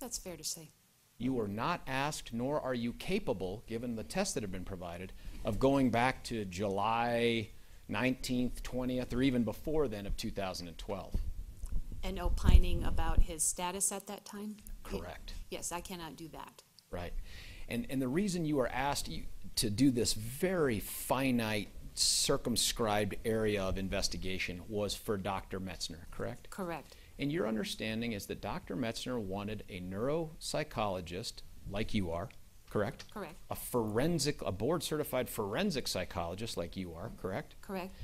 That's fair to say. You were not asked, nor are you capable, given the tests that have been provided, of going back to July 19th, 20th, or even before then of 2012. And opining about his status at that time? Correct. Yes, I cannot do that. Right. And the reason you are asked to do this very finite, circumscribed area of investigation was for Dr. Metzner, correct? Correct. And your understanding is that Dr. Metzner wanted a neuropsychologist like you are, correct? Correct. A board-certified forensic psychologist like you are, correct? Correct.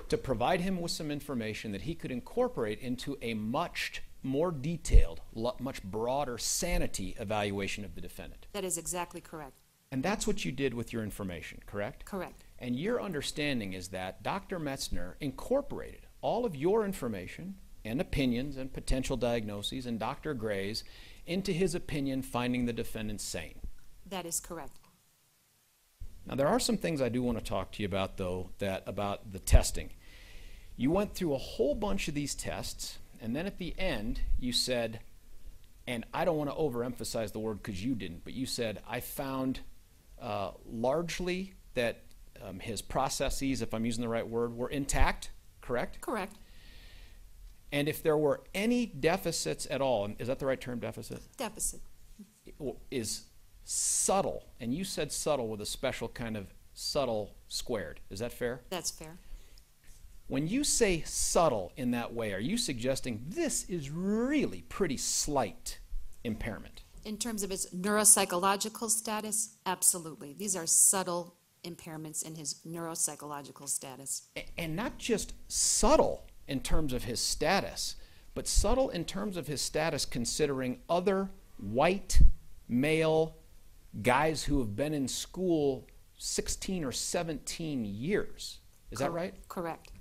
To provide him with some information that he could incorporate into a much more detailed, much broader sanity evaluation of the defendant. That is exactly correct. And that's what you did with your information, correct? Correct. And your understanding is that Dr. Metzner incorporated all of your information and opinions and potential diagnoses and Dr. Gray's into his opinion, finding the defendant sane. That is correct. Now, there are some things I do want to talk to you about, though, about the testing. You went through a whole bunch of these tests, and then at the end, you said, and I don't want to overemphasize the word because you didn't, but you said, I found largely that his processes, if I'm using the right word, were intact, correct? Correct. And if there were any deficits at all, is that the right term, deficit? Deficit. Is subtle, and you said subtle with a special kind of subtle squared. Is that fair? That's fair. When you say subtle in that way, are you suggesting this is really pretty slight impairment? In terms of his neuropsychological status, absolutely. These are subtle impairments in his neuropsychological status. And not just subtle in terms of his status, but subtle in terms of his status considering other white male guys who have been in school 16 or 17 years. Is that right? Correct.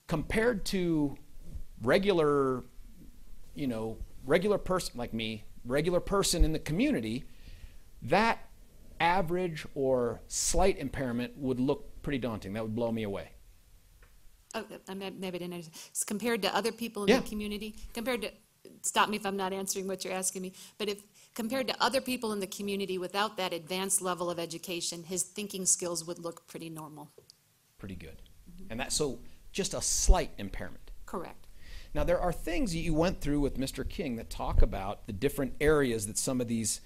Compared to regular person like me, regular person in the community, that average or slight impairment would look pretty daunting. That would blow me away. Oh, maybe I didn't understand. It's compared to other people in the community, stop me if I'm not answering what you're asking me, but if compared to other people in the community without that advanced level of education, his thinking skills would look pretty normal. Pretty good. And so just a slight impairment. Correct. Now, there are things that you went through with Mr. King that talk about the different areas that some of these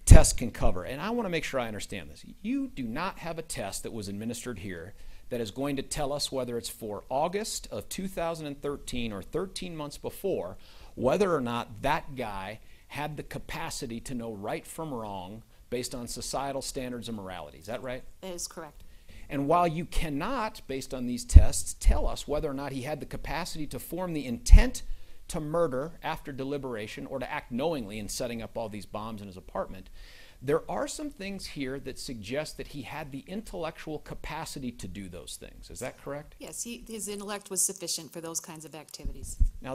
tests can cover. And I want to make sure I understand this. You do not have a test that was administered here that is going to tell us whether it's for August of 2013 or 13 months before, whether or not that guy had the capacity to know right from wrong based on societal standards of morality. Is that right? That is correct. And while you cannot, based on these tests, tell us whether or not he had the capacity to form the intent to murder after deliberation or to act knowingly in setting up all these bombs in his apartment, there are some things here that suggest that he had the intellectual capacity to do those things. Is that correct? Yes, his intellect was sufficient for those kinds of activities. Now,